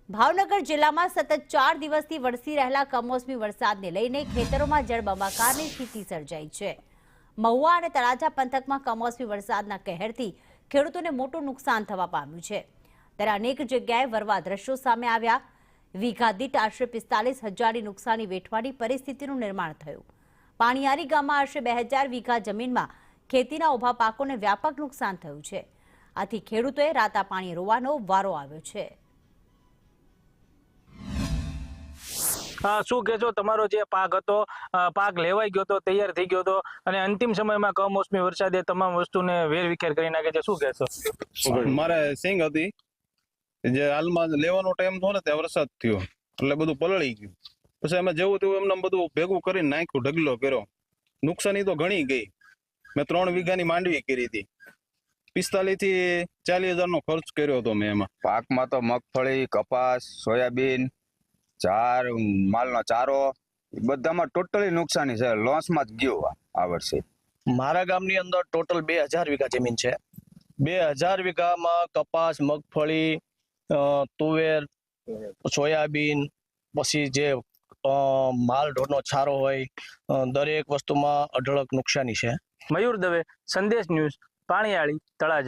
ભાવનગર જિલ્લામાં સતત 4 દિવસથી વરસી રહેલા કમોસમી વરસાદને લઈને ખેતરોમાં જળબંબાકારની સ્થિતિ સર્જાઈ છે। મહુવા અને તળાજા પંથકમાં કમોસમી વરસાદના કહેરથી ખેડૂતોને મોટું નુકસાન થવા પામ્યું છે। ત્યારે અનેક જગ્યાએ વરવા દ્રશ્યો સામે આવ્યા। વીઘા દીઠ આશરે 45,000ની નુકસાની વેઠવાની પરિસ્થિતિનું નિર્માણ થયું। પાણીયારી ગામમાં આશરે 2,000 વીઘા જમીનમાં ખેતીના ઊભા પાકોને વ્યાપક નુકસાન થયું છે। આથી ખેડૂતોએ રાતા પાણી રોવાનો વારો આવ્યો છે। શું કહેશો, તમારો જે પાક હતો, પાક લેવાઈ ગયો હતો, તૈયાર થઈ ગયો હતો અને અંતિમ સમયમાં કમોસમી વરસાદે તમામ વસ્તુને વેરવિખેર કરી નાખે છે, શું કહેશો? મારે સિંગ હતી જે હાલમાં લેવાનો ટાઈમ થયો ને ત્યાં વરસાદ થયો એટલે બધું પલળી ગયું। પછી અમે જેવું તેવું એમને બધું ભેગું કરીને નાખ્યું, ઢગલો કર્યો। નુકસાની તો ઘણી ગઈ। મેં 3 વીઘાની માંડવી કરી હતી, 45 થી 40,000નો ખર્ચ કર્યો હતો મેં એમાં। પાકમાં તો મગફળી, કપાસ, સોયાબીન, ચાર, માલનો ચારો, બધામાં ટોટલી નુકસાની છે। લોસમાં જ ગયું આ વર્ષે। મારા ગામની અંદર ટોટલ 2,000 વીઘા જમીન છે। 2,000 વીઘામાં કપાસ, મગફળી, તુવેર, સોયાબીન, પછી જે માલ ઢોરનો છારો હોય, દરેક વસ્તુમાં અઢળક નુકસાની છે। મયુર દવે, સંદેશ ન્યૂઝ, પાણીયાળી, તળાજા।